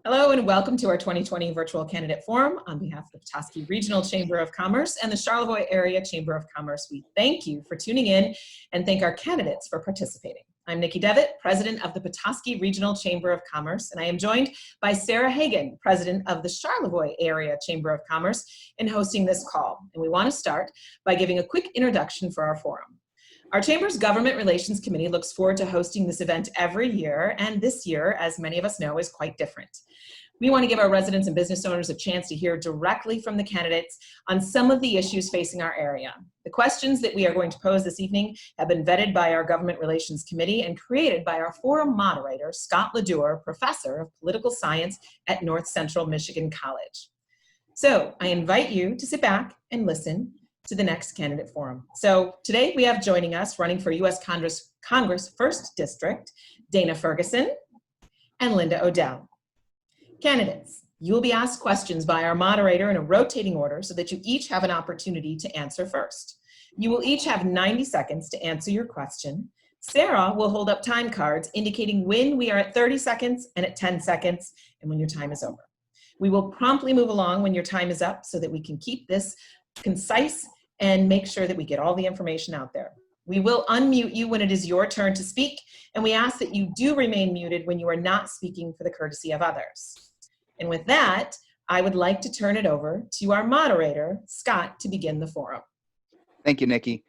Hello and welcome to our 2020 Virtual Candidate Forum on behalf of the Petoskey Regional Chamber of Commerce and the Charlevoix Area Chamber of Commerce. We thank you for tuning in and thank our candidates for participating. I'm Nikki Devitt, President of the Petoskey Regional Chamber of Commerce, and I am joined by Sarah Hagan, President of the Charlevoix Area Chamber of Commerce, in hosting this call. And we want to start by giving a quick introduction for our forum. Our Chamber's Government Relations Committee looks forward to hosting this event every year, and this year, as many of us know, is quite different. We want to give our residents and business owners a chance to hear directly from the candidates on some of the issues facing our area. The questions that we are going to pose this evening have been vetted by our Government Relations Committee and created by our forum moderator, Scott Ledure, Professor of Political Science at North Central Michigan College. So I invite you to sit back and listen to the next candidate forum. So today we have joining us, running for U.S. Congress 1st District, Dana Ferguson and Linda Odell. Candidates, you will be asked questions by our moderator in a rotating order so that you each have an opportunity to answer first. You will each have 90 seconds to answer your question. Sarah will hold up time cards indicating when we are at 30 seconds and at 10 seconds and when your time is over. We will promptly move along when your time is up so that we can keep this concise and make sure that we get all the information out there. We will unmute you when it is your turn to speak, and we ask that you do remain muted when you are not speaking for the courtesy of others. And with that, I would like to turn it over to our moderator, Scott, to begin the forum. Thank you, Nikki.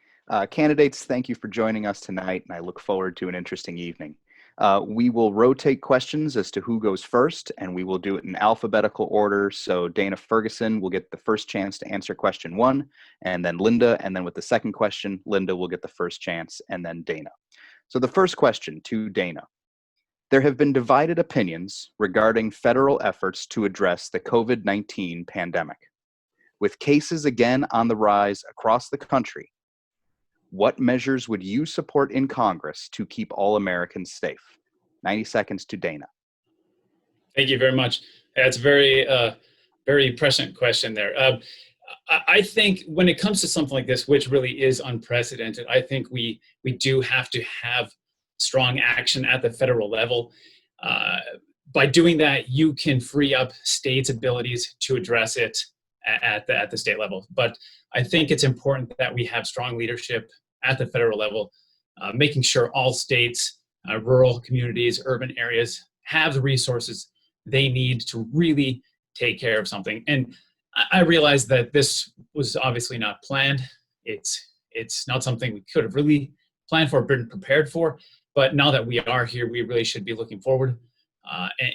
Candidates, thank you for joining us tonight, and I look forward to an interesting evening. We will rotate questions as to who goes first, and we will do it in alphabetical order. So Dana Ferguson will get the first chance to answer question 1, and then Linda, and then with the second question, Linda will get the first chance, and then Dana. So the first question to Dana. There have been divided opinions regarding federal efforts to address the COVID-19 pandemic. With cases again on the rise across the country, what measures would you support in Congress to keep all Americans safe? 90 seconds to Dana. Thank you very much. That's a very prescient question there. I think when it comes to something like this, which really is unprecedented, I think we do have to have strong action at the federal level. By doing that, you can free up states' abilities to address it at the state level. But I think it's important that we have strong leadership at the federal level, making sure all states, rural communities, urban areas have the resources they need to really take care of something. And I realize that this was obviously not planned. It's not something we could have really planned for, been prepared for. But now that we are here, we really should be looking forward.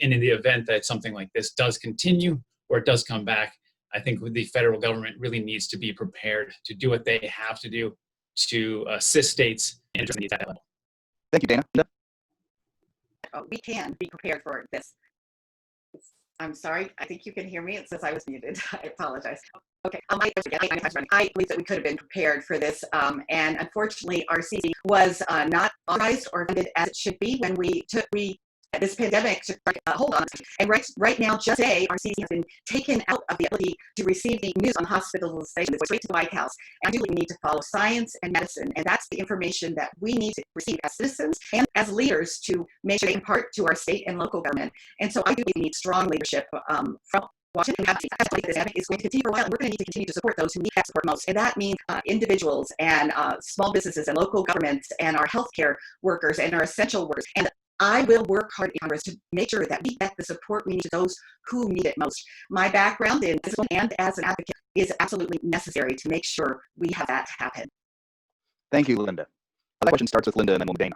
And in the event that something like this does continue or it does come back, I think the federal government really needs to be prepared to do what they have to do to assist states in addressing these at that level. Thank you, Dana. We can be prepared for this. I'm sorry, I think you can hear me. It says I was muted. I apologize. Okay, I believe that we could have been prepared for this, and unfortunately, our CDC was not authorized or funded as it should be when this pandemic took hold on us. And right now, just today, our CDC has been taken out of the ability to receive the news on hospitalization straight to the White House. And I do believe we need to follow science and medicine, and that's the information that we need to receive as citizens and as leaders to make sure they impart to our state and local government. And so I do believe we need strong leadership from Washington. As this pandemic is going to continue for a while, we're going to need to continue to support those who need that support most. And that means individuals and small businesses and local governments and our healthcare workers and our essential workers. And I will work hard in Congress to make sure that we get the support we need to those who need it most. My background in physical and as an advocate is absolutely necessary to make sure we have that happen. Thank you, Linda. The question starts with Linda and then we'll Dana.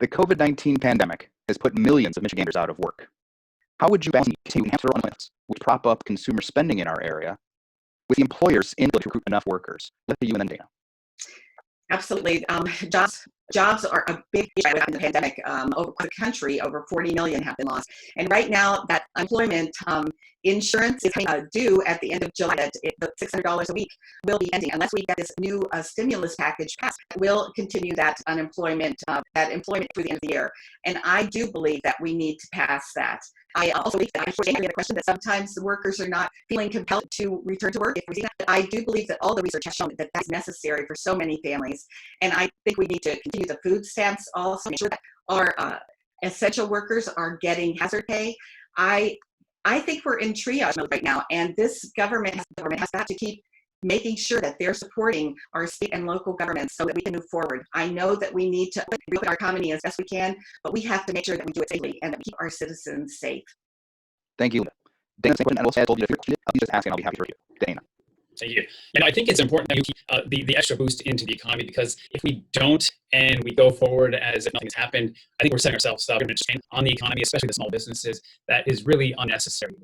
The COVID-19 pandemic has put millions of Michiganders out of work. How would you balance continuing federal unemployment, which prop up consumer spending in our area, with the employers inability to recruit enough workers? Let's you and then Dana. Absolutely. Jobs are a big issue in the pandemic. Over the country, over 40 million have been lost. And right now, that employment insurance is due at the end of July. The $600 a week will be ending unless we get this new stimulus package passed. We'll continue that employment through the end of the year. And I do believe that we need to pass that. I also believe that I answered the question that sometimes the workers are not feeling compelled to return to work. If we see that, I do believe that all the research has shown that that's necessary for so many families. And I think we need to continue the food stamps also, make sure that our essential workers are getting hazard pay. I I think we're in triage mode right now, and this government has got to keep making sure that they're supporting our state and local governments so that we can move forward. I know that we need to reopen our economy as best we can, but we have to make sure that we do it safely and that we keep our citizens safe. Thank you. Dana, same question, and we'll say I told you if you're just asking, I'll be happy to hear you. Dana. Thank you. And I think it's important that you keep the extra boost into the economy, because if we don't and we go forward as if nothing has happened, I think we're setting ourselves up on the economy, especially the small businesses. That is really unnecessary.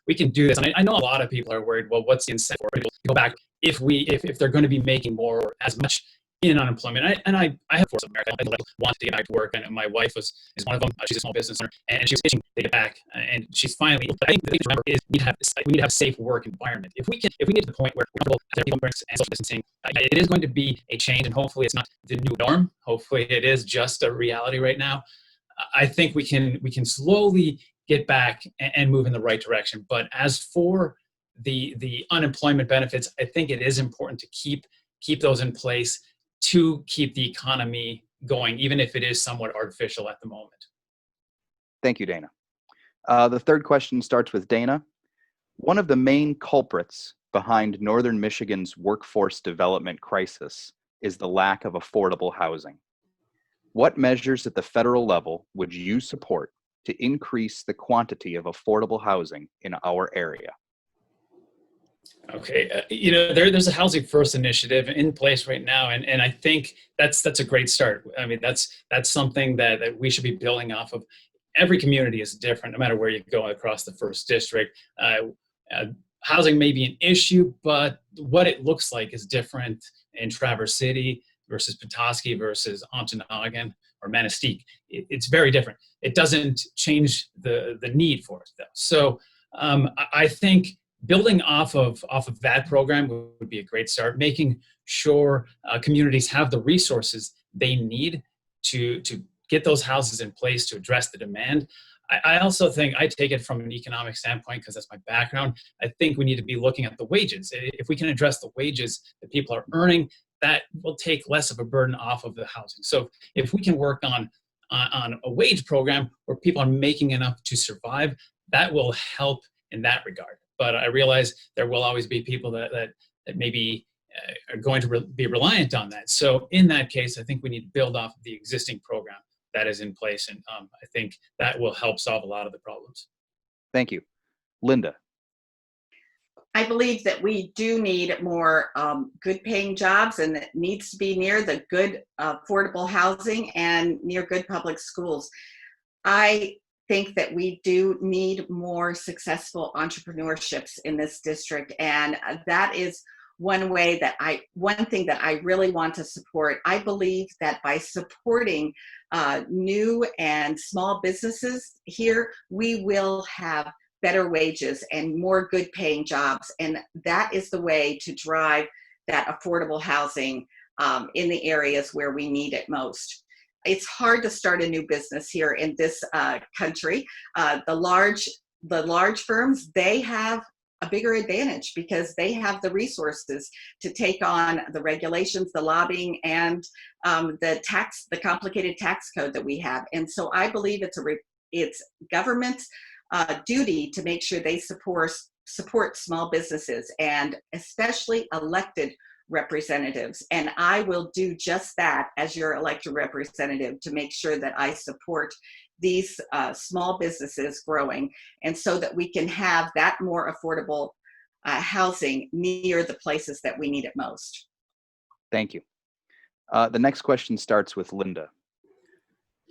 We can do this. And I know a lot of people are worried, well, what's the incentive for people to go back if they're going to be making more or as much in unemployment? I have force of America. I want to get back to work, and my wife is one of them. She's a small business owner, and she's itching to get back, and she's finally. I think the thing to remember is we need to have a safe work environment. If we get to the point where we're comfortable with people and social distancing, it is going to be a change, and hopefully it's not the new norm. Hopefully it is just a reality right now. I think we can slowly get back and move in the right direction. But as for the unemployment benefits, I think it is important to keep those in place to keep the economy going, even if it is somewhat artificial at the moment. Thank you, Dana. The third question starts with Dana. One of the main culprits behind Northern Michigan's workforce development crisis is the lack of affordable housing. What measures at the federal level would you support to increase the quantity of affordable housing in our area? Okay, there's a Housing First initiative in place right now, and I think that's a great start. I mean, that's something that we should be building off of. Every community is different, no matter where you go across the first district. Housing may be an issue, but what it looks like is different in Traverse City versus Petoskey versus Ontonagon or Manistee. It's very different. It doesn't change the need for it, though. So I think building off of that program would be a great start, making sure communities have the resources they need to get those houses in place to address the demand. I also think, I take it from an economic standpoint because that's my background, I think we need to be looking at the wages. If we can address the wages that people are earning, that will take less of a burden off of the housing. So if we can work on a wage program where people are making enough to survive, that will help in that regard. But I realize there will always be people that maybe are going to be reliant on that. So in that case, I think we need to build off of the existing program that is in place. And I think that will help solve a lot of the problems. Thank you. Linda. I believe that we do need more good paying jobs, and it needs to be near the good affordable housing and near good public schools. I think that we do need more successful entrepreneurships in this district, and that is one thing that I really want to support. I believe that by supporting new and small businesses here, we will have better wages and more good paying jobs, and that is the way to drive that affordable housing in the areas where we need it most. It's hard to start a new business here in this country. The large firms, they have a bigger advantage because they have the resources to take on the regulations, the lobbying, and the complicated tax code that we have. And so I believe it's government's duty to make sure they support small businesses, and especially elected representatives. And I will do just that as your elected representative, to make sure that I support these small businesses growing, and so that we can have that more affordable housing near the places that we need it most. Thank you. The next question starts with Linda.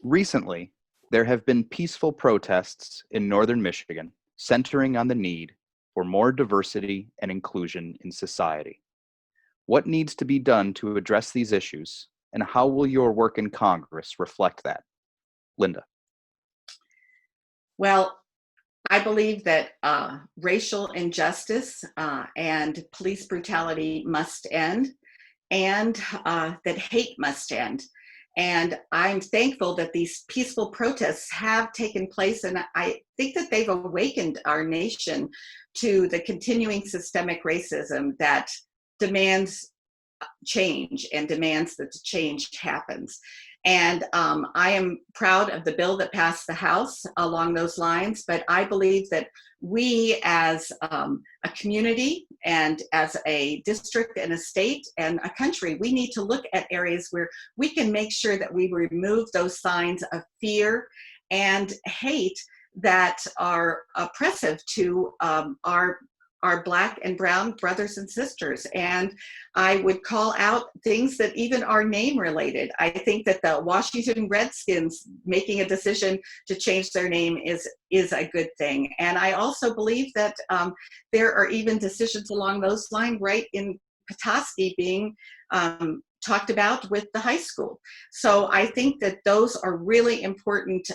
Recently, there have been peaceful protests in Northern Michigan centering on the need for more diversity and inclusion in society. What needs to be done to address these issues, and how will your work in Congress reflect that? Linda. Well, I believe that racial injustice and police brutality must end, and that hate must end. And I'm thankful that these peaceful protests have taken place, and I think that they've awakened our nation to the continuing systemic racism that demands change and demands that the change happens. And I am proud of the bill that passed the House along those lines, but I believe that we as a community and as a district and a state and a country, we need to look at areas where we can make sure that we remove those signs of fear and hate that are oppressive to our Black and brown brothers and sisters. And I would call out things that even are name related. I think that the Washington Redskins making a decision to change their name is a good thing. And I also believe that there are even decisions along those lines right in Petoskey being talked about with the high school. So I think that those are really important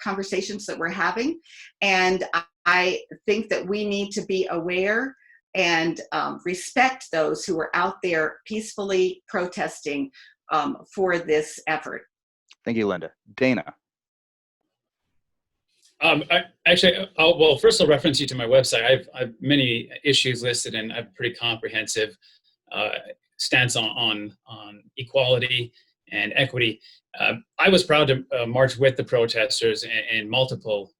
conversations that we're having. And I think that we need to be aware and respect those who are out there peacefully protesting for this effort. Thank you, Linda. Dana. Well, first I'll reference you to my website. I've many issues listed, and I have a pretty comprehensive stance on equality and equity. I was proud to march with the protesters in multiple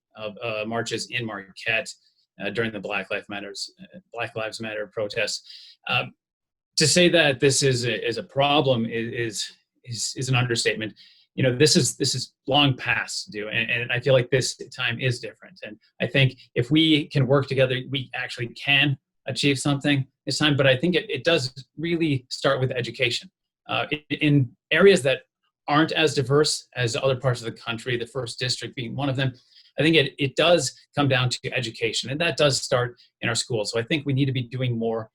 marches in Marquette during the Black Lives Matter protests. To say that this is a problem is an understatement. You know, this is long past due, and I feel like this time is different. And I think if we can work together, we actually can achieve something this time. But I think it does really start with education. In areas that aren't as diverse as other parts of the country, the first district being one of them, I think it does come down to education, and that does start in our schools. So I think we need to be doing more,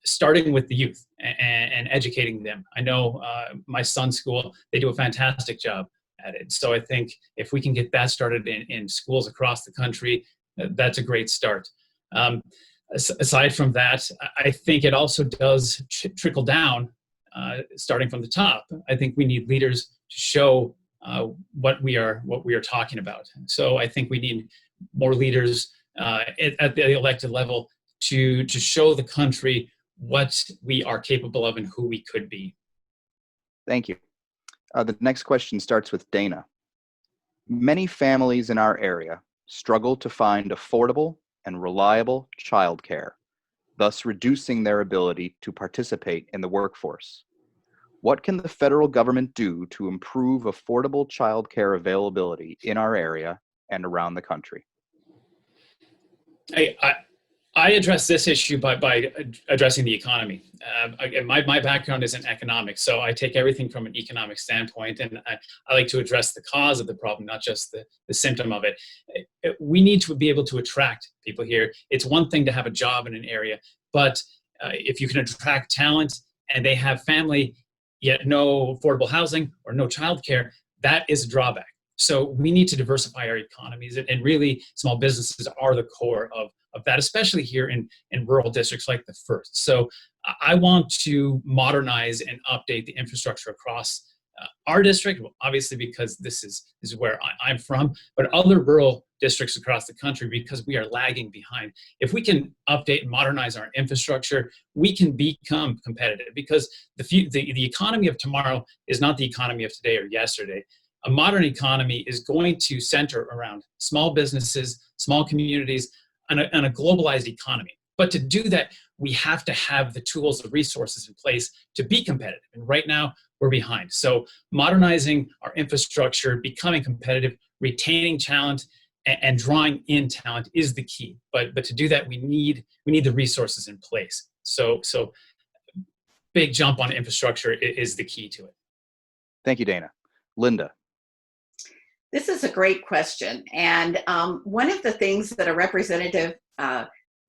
starting with the youth and educating them. I know my son's school, they do a fantastic job at it. So I think if we can get that started in schools across the country, that's a great start. Aside from that, I think it also does trickle down, starting from the top. I think we need leaders to show what we are talking about. So I think we need more leaders at the elected level to show the country what we are capable of and who we could be. Thank you. The next question starts with Dana. Many families in our area struggle to find affordable and reliable childcare, thus reducing their ability to participate in the workforce. What can the federal government do to improve affordable childcare availability in our area and around the country? I address this issue by addressing the economy. My background is in economics, so I take everything from an economic standpoint, and I like to address the cause of the problem, not just the symptom of it. We need to be able to attract people here. It's one thing to have a job in an area, but if you can attract talent and they have family, yet no affordable housing or no childcare, that is a drawback. So we need to diversify our economies, and really small businesses are the core of that, especially here in rural districts like the first. So I want to modernize and update the infrastructure across our district, obviously because this is where I'm from, but other rural districts across the country, because we are lagging behind. If we can update and modernize our infrastructure, we can become competitive, because the economy of tomorrow is not the economy of today or yesterday. A modern economy is going to center around small businesses, small communities, and a globalized economy. But to do that, we have to have the tools, the resources in place to be competitive. And right now, we're behind. So modernizing our infrastructure, becoming competitive, retaining talent, and drawing in talent is the key. But to do that, we need the resources in place. So big jump on infrastructure is the key to it. Thank you, Dana. Linda. This is a great question. And one of the things that a representative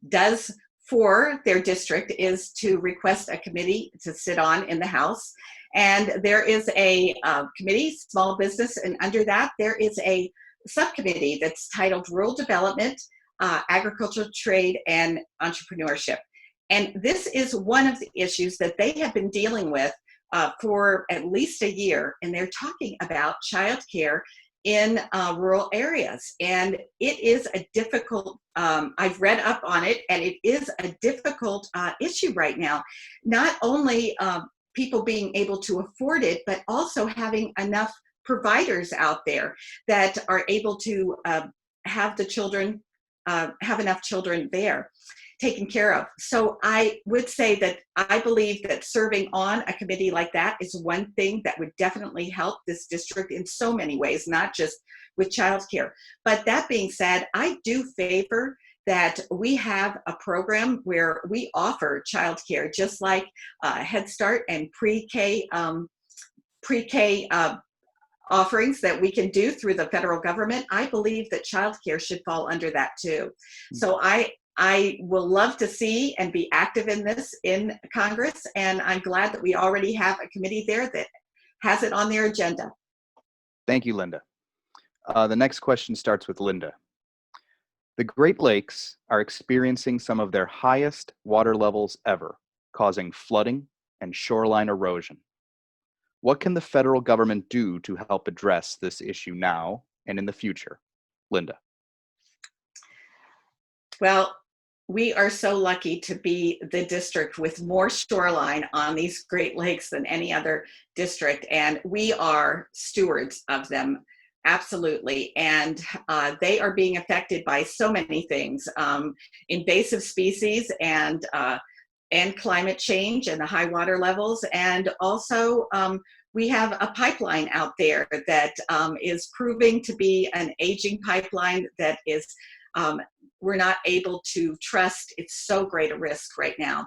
does for their district is to request a committee to sit on in the House. And there is a committee, small business, and under that there is a subcommittee that's titled Rural Development, Agriculture, Trade, and Entrepreneurship. And this is one of the issues that they have been dealing with for at least a year, and they're talking about childcare in rural areas. And it is a difficult, I've read up on it, and it is a difficult issue right now. Not only people being able to afford it, but also having enough providers out there that are able to have the children, have enough children there taken care of. So I would say that I believe that serving on a committee like that is one thing that would definitely help this district in so many ways, not just with childcare. But that being said, I do favor that we have a program where we offer childcare, just like Head Start and pre-K offerings that we can do through the federal government. I believe that childcare should fall under that too. So I will love to see and be active in this in Congress, and I'm glad that we already have a committee there that has it on their agenda. Thank you, Linda. The next question starts with Linda. The Great Lakes are experiencing some of their highest water levels ever, causing flooding and shoreline erosion. What can the federal government do to help address this issue now and in the future? Linda. Well, we are so lucky to be the district with more shoreline on these Great Lakes than any other district, and we are stewards of them, absolutely. And they are being affected by so many things, invasive species and climate change and the high water levels. And also we have a pipeline out there that is proving to be an aging pipeline that is we're not able to trust. It's so great a risk right now.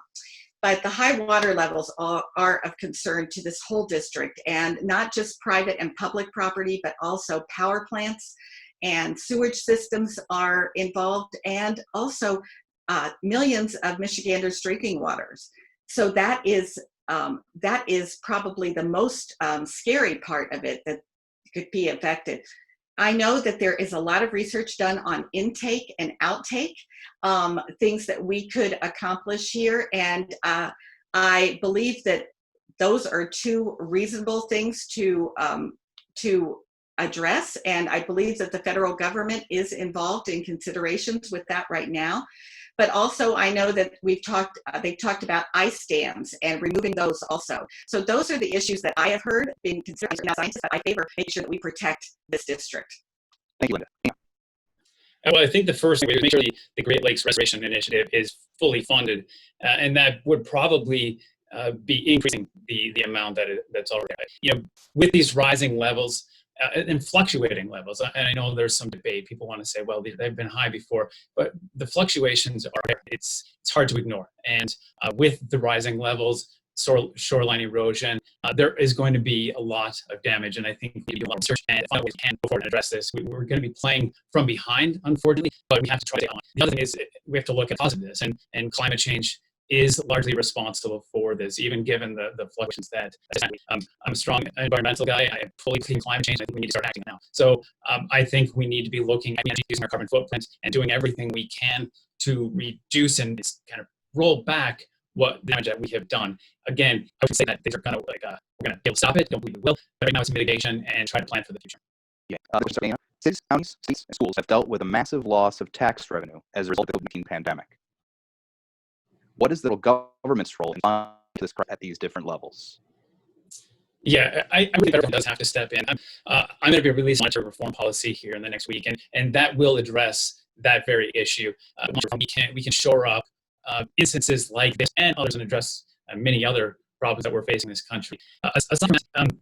But the high water levels are of concern to this whole district, and not just private and public property, but also power plants and sewage systems are involved, and also millions of Michiganders drinking waters. So that is probably the most scary part of it that could be affected. I know that there is a lot of research done on intake and outtake, things that we could accomplish here. And I believe that those are two reasonable things to address. And I believe that the federal government is involved in considerations with that right now. But also I know that they've talked about ice dams and removing those also. So those are the issues that I have heard being considered by scientists that I favor making sure that we protect this district. Thank you, Linda. Well, I think the first thing we make sure the Great Lakes Restoration Initiative is fully funded, and that would probably be increasing the amount that's already, with these rising levels and fluctuating levels. And I know there's some debate. People want to say, well, they've been high before, but the fluctuations are there. It's hard to ignore. And with the rising levels, shoreline erosion, there is going to be a lot of damage. And I think we need to do a lot of research and find out ways we can go forward and address this. We're going to be playing from behind, unfortunately, but we have to try to stay on. The other thing is we have to look at positiveness, and climate change is largely responsible for this, even given the fluctuations that I'm a strong environmental guy. I fully believe in climate change. I think we need to start acting now. So I think we need to be looking at reducing our carbon footprint and doing everything we can to reduce and kind of roll back what the damage that we have done. Again, I would say that things are kind of like, we're going to be able to stop it. Don't believe we will. But right now it's mitigation and try to plan for the future. Yeah. Cities, counties, states, and schools have dealt with a massive loss of tax revenue as a result of the COVID-19 pandemic. What is the government's role in this at these different levels? Yeah, I believe everyone does have to step in. I'm going to be releasing a reform policy here in the next week, and that will address that very issue. We can shore up instances like this and others, and address many other problems that we're facing in this country. Aside from that,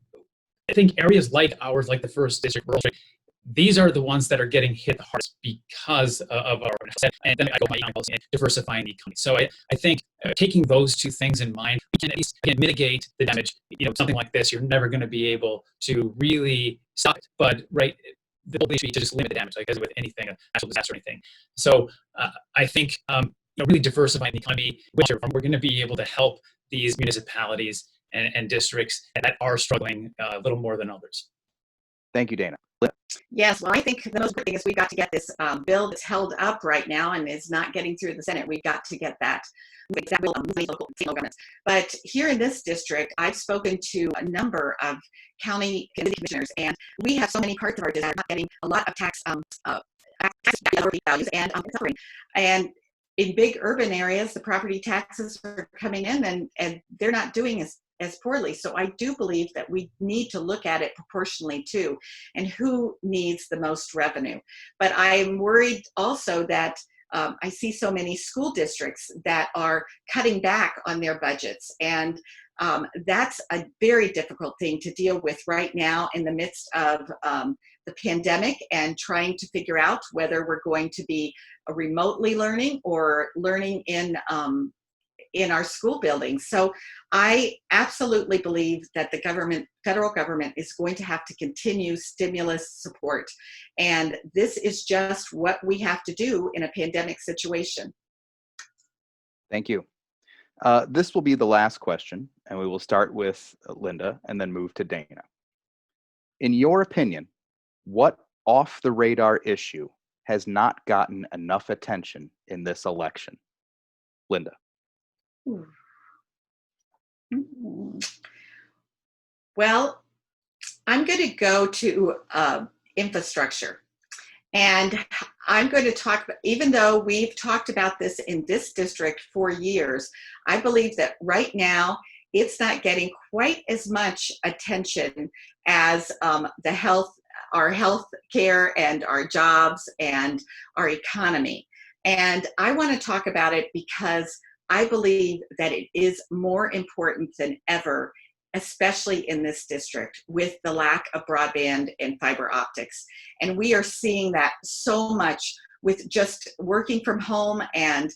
I think areas like ours, like the first district, rural, these are the ones that are getting hit the hardest because of our and then I go my policy and diversifying the economy. So I think taking those two things in mind, we can at least mitigate the damage. Something like this, you're never going to be able to really stop it. But the goal should be to just limit the damage, like as with anything, a natural disaster or anything. So I think really diversifying the economy, we're going to be able to help these municipalities and districts that are struggling a little more than others. Thank you, Dana. Yes, well, I think the most important thing is we've got to get this bill that's held up right now and is not getting through the Senate. We've got to get that. That will move local governments. But here in this district, I've spoken to a number of county commissioners, and we have so many parts of our district not getting a lot of tax values and suffering. And in big urban areas, the property taxes are coming in, and they're not doing as poorly. So I do believe that we need to look at it proportionally too, and who needs the most revenue. But I'm worried also that I see so many school districts that are cutting back on their budgets, and that's a very difficult thing to deal with right now in the midst of the pandemic and trying to figure out whether we're going to be remotely learning or learning in our school buildings. So I absolutely believe that the federal government is going to have to continue stimulus support. And this is just what we have to do in a pandemic situation. Thank you. This will be the last question, and we will start with Linda and then move to Dana. In your opinion, what off-the-radar issue has not gotten enough attention in this election? Linda. Well, I'm going to go to infrastructure. And I'm going to talk, even though we've talked about this in this district for years, I believe that right now it's not getting quite as much attention as our health care and our jobs and our economy. And I want to talk about it because I believe that it is more important than ever, especially in this district with the lack of broadband and fiber optics. And we are seeing that so much with just working from home and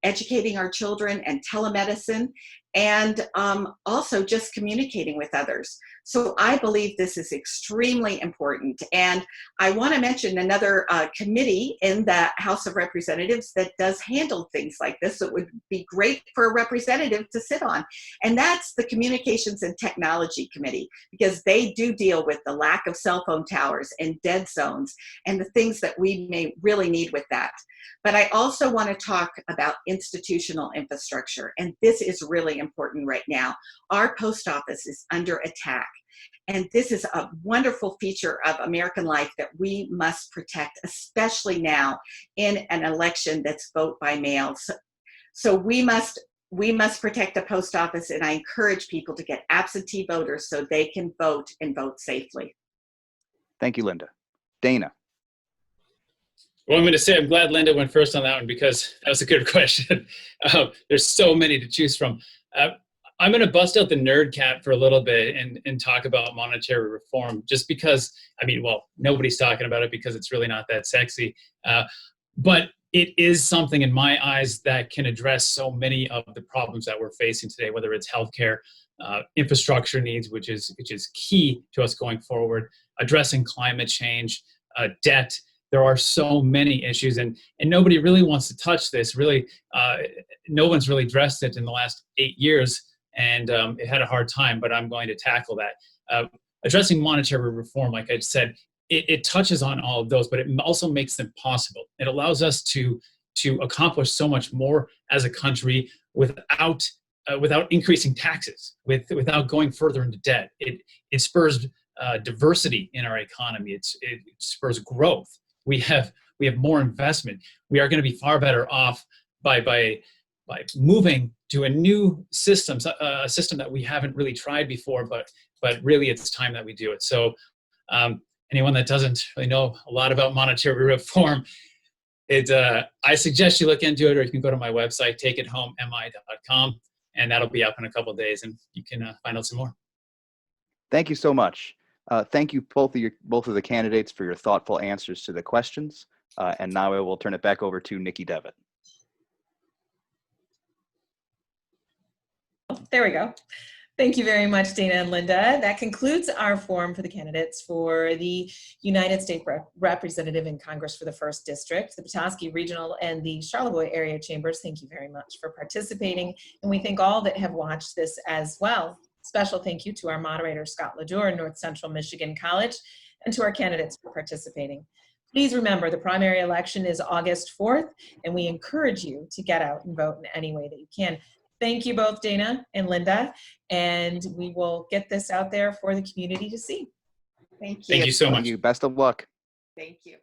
educating our children and telemedicine, and also just communicating with others. So I believe this is extremely important. And I want to mention another committee in the House of Representatives that does handle things like this. It would be great for a representative to sit on. And that's the Communications and Technology Committee, because they do deal with the lack of cell phone towers and dead zones and the things that we may really need with that. But I also want to talk about institutional infrastructure, and this is really important right now. Our post office is under attack, and this is a wonderful feature of American life that we must protect, especially now in an election that's vote by mail. So we must protect the post office, and I encourage people to get absentee voters so they can vote and vote safely. Thank you, Linda. Dana. Well, I'm going to say I'm glad Linda went first on that one because that was a good question. There's so many to choose from. I'm going to bust out the nerd cat for a little bit and talk about monetary reform, just because, nobody's talking about it because it's really not that sexy. But it is something in my eyes that can address so many of the problems that we're facing today, whether it's healthcare, infrastructure needs, which is key to us going forward, addressing climate change, debt. There are so many issues, and nobody really wants to touch this. Really, no one's really addressed it in the last 8 years, and it had a hard time, but I'm going to tackle that. Addressing monetary reform, like I said, it touches on all of those, but it also makes them possible. It allows us to accomplish so much more as a country without increasing taxes, without going further into debt. It spurs diversity in our economy. It spurs growth. We have more investment. We are going to be far better off by moving to a new system, a system that we haven't really tried before, but really it's time that we do it. So anyone that doesn't really know a lot about monetary reform, I suggest you look into it, or you can go to my website, takeithomemi.com, and that'll be up in a couple of days, and you can find out some more. Thank you so much. Thank you, both of the candidates, for your thoughtful answers to the questions. And now I will turn it back over to Nikki Devitt. There we go. Thank you very much, Dana and Linda. That concludes our forum for the candidates for the United States Representative in Congress for the 1st District, the Petoskey Regional and the Charlevoix Area Chambers. Thank you very much for participating. And we thank all that have watched this as well. Special thank you to our moderator, Scott Ledour, North Central Michigan College, and to our candidates for participating. Please remember, the primary election is August 4th, and we encourage you to get out and vote in any way that you can. Thank you both, Dana and Linda, and we will get this out there for the community to see. Thank you. Thank you so much. Thank you. Best of luck. Thank you.